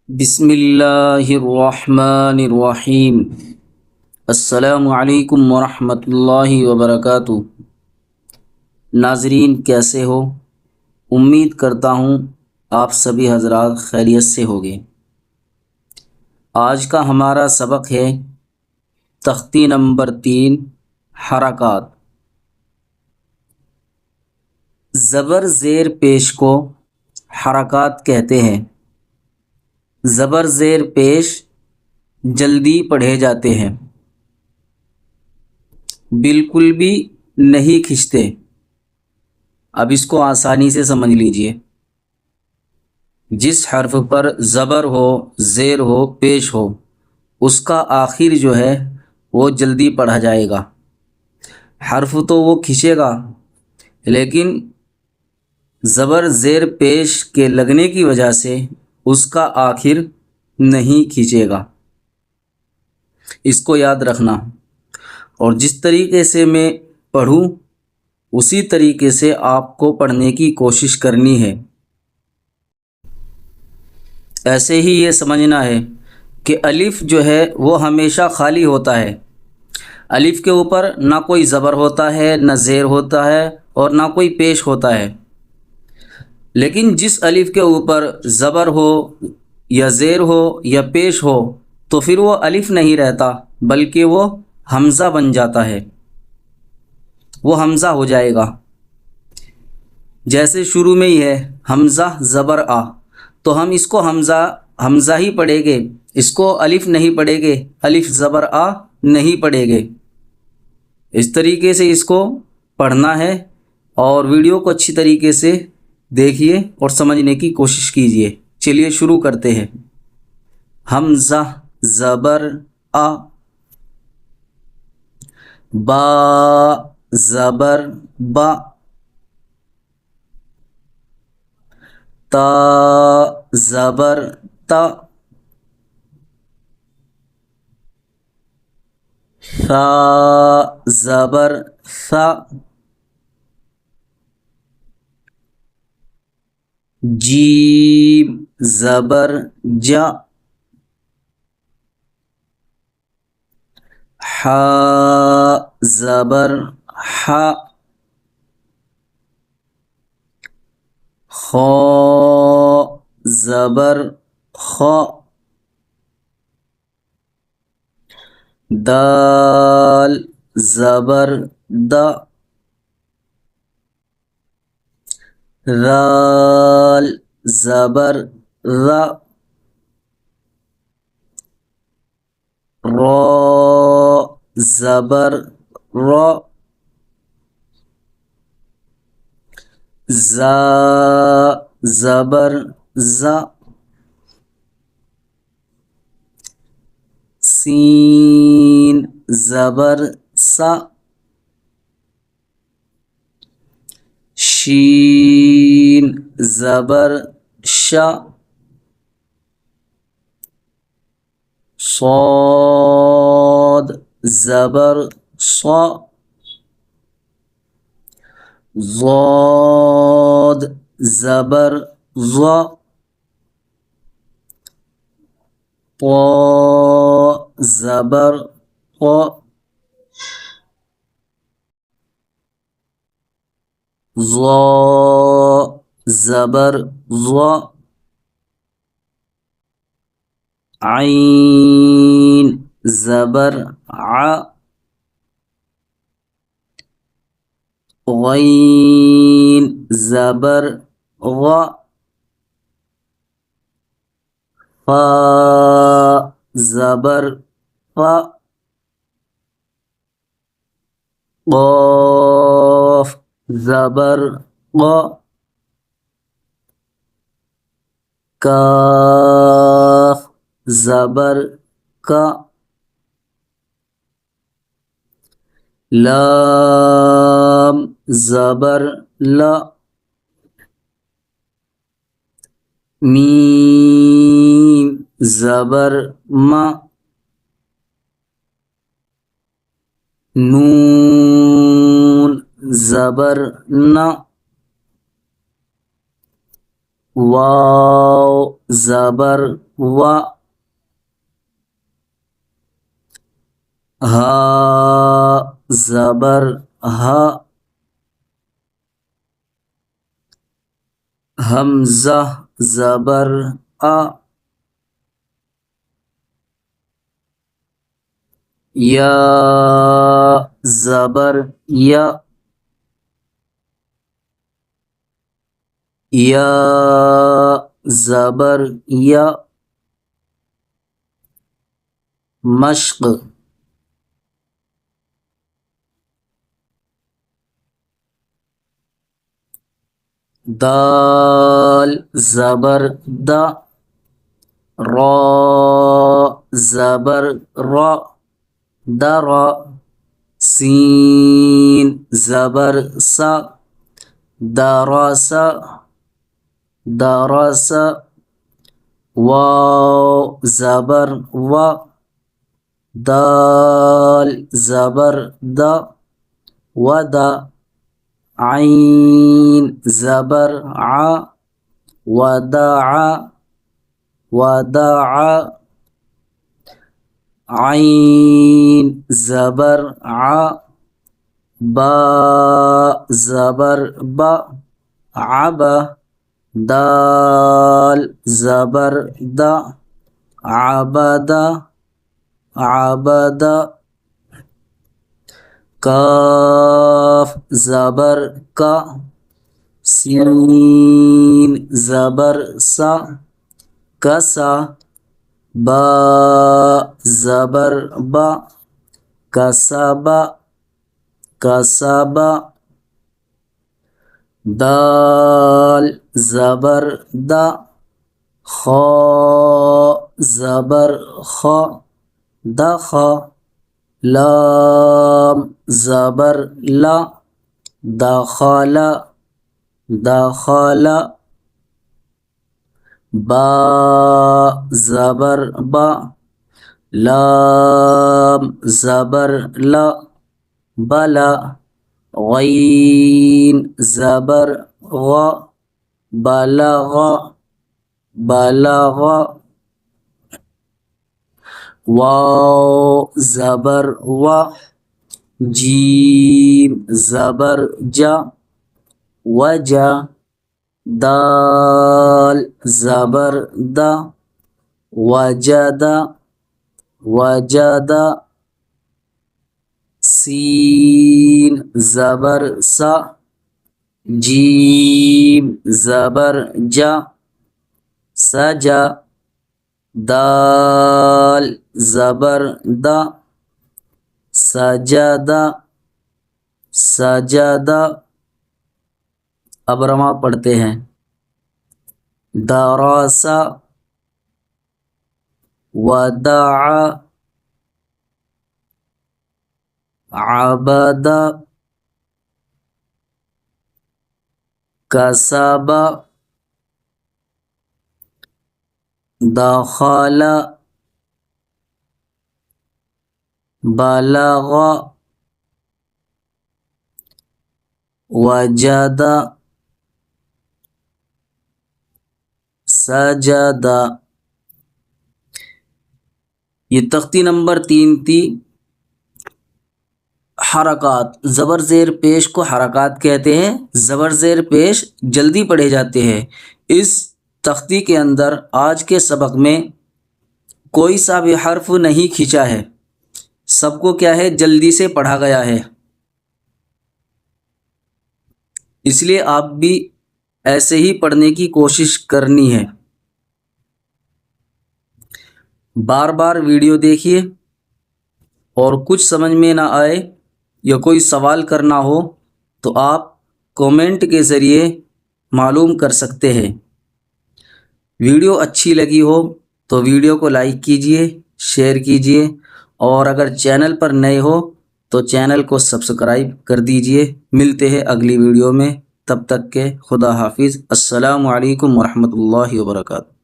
بسم اللہ الرحمن الرحیم۔ السلام علیکم ورحمۃ اللہ وبرکاتہ۔ ناظرین کیسے ہو؟ امید کرتا ہوں آپ سبھی حضرات خیریت سے ہوگے۔ آج کا ہمارا سبق ہے تختی نمبر 3، حرکات۔ زبر زیر پیش کو حرکات کہتے ہیں۔ زبر زیر پیش جلدی پڑھے جاتے ہیں، بالکل بھی نہیں کھنچتے۔ اب اس کو آسانی سے سمجھ لیجئے۔ جس حرف پر زبر ہو، زیر ہو، پیش ہو، اس کا آخر جو ہے وہ جلدی پڑھا جائے گا۔ حرف تو وہ کھنچے گا، لیکن زبر زیر پیش کے لگنے کی وجہ سے اس کا آخر نہیں کھنچے گا۔ اس کو یاد رکھنا، اور جس طریقے سے میں پڑھوں اسی طریقے سے آپ کو پڑھنے کی کوشش کرنی ہے۔ ایسے ہی یہ سمجھنا ہے کہ الف جو ہے وہ ہمیشہ خالی ہوتا ہے۔ الف کے اوپر نہ کوئی زبر ہوتا ہے، نہ زیر ہوتا ہے، اور نہ کوئی پیش ہوتا ہے۔ لیکن جس الف کے اوپر زبر ہو یا زیر ہو یا پیش ہو تو پھر وہ الف نہیں رہتا، بلکہ وہ حمزہ بن جاتا ہے، وہ حمزہ ہو جائے گا۔ جیسے شروع میں ہی ہے حمزہ زبر آ، تو ہم اس کو حمزہ ہی پڑھیں گے، اس کو الف نہیں پڑھیں گے، الف زبر آ نہیں پڑھیں گے۔ اس طریقے سے اس کو پڑھنا ہے، اور ویڈیو کو اچھی طریقے سے دیکھیے اور سمجھنے کی کوشش کیجیے۔ چلیے شروع کرتے ہیں۔ حمزہ زبر آ، با زبر با، تا زبر تا، ثا زبر ثا، جیم زبر جا، حا زبر حا، خا زبر خا، دال زبر دا، رال زبر را، را زبر را، زا زبر زا، سین زبر سا، شین زبر شا، صاد زبر صا، ضاد زبر ضا، طا زبر طا، ظا زبر ظا، عین زبر ع، غین زبر غا، فا زبر فا، قاف زبر قا، کاف زبر کا، لام زبر لا، میم زبر ما، نون زبر نا، واو زبر و، ہا زبر ہا، حمزہ زبر آ، یا زبر یا، یا زبر یا، مشق، دال زبر دا، را زبر را، درا، سین زبر سا، دراسا، دراسا، واو زبر و، دال زبر دا، ودا، عین زبر ع، ودع، ودع، عین زبر ع، با زبر با، عبا، دال زبر دا، عبدا، عبدا، کاف زبر کا، سین زبر سا، کسا، با زبر با، کسبا، کسبا، دال زبر دا، خا زبر خا، دخا، لام زبر لا، دخل، دخل، با زبر با، لام زبر لا، بلا، غین زبر غا، بلغ، بلغ، واو زبر و، جیم زبر جا، وجا، دال زبر دا، وجد، وجد، سین زبر سا، جیم زبر جا، سجا، دال زبر دا، سجدہ، سجدہ۔ اب رواں پڑھتے ہیں، دراسا، ودع، عبد، کسب، دخل، بلغ، وجد، سجد۔ یہ تختی نمبر 3 تھی۔ حرکات، زبر زیر پیش کو حرکات کہتے ہیں۔ زبر زیر پیش جلدی پڑھے جاتے ہیں۔ اس تختی کے اندر آج کے سبق میں کوئی سا بھی حرف نہیں کھینچا ہے، سب کو کیا ہے جلدی سے پڑھا گیا ہے، اس لیے آپ بھی ایسے ہی پڑھنے کی کوشش کرنی ہے۔ بار بار ویڈیو دیکھیے، اور کچھ سمجھ میں نہ آئے یا کوئی سوال کرنا ہو تو آپ کومنٹ کے ذریعے معلوم کر سکتے ہیں۔ ویڈیو اچھی لگی ہو تو ویڈیو کو لائک کیجئے، شیئر کیجئے، اور اگر چینل پر نئے ہو تو چینل کو سبسکرائب کر دیجئے۔ ملتے ہیں اگلی ویڈیو میں، تب تک کے خدا حافظ۔ السلام علیکم ورحمۃ اللہ وبرکاتہ۔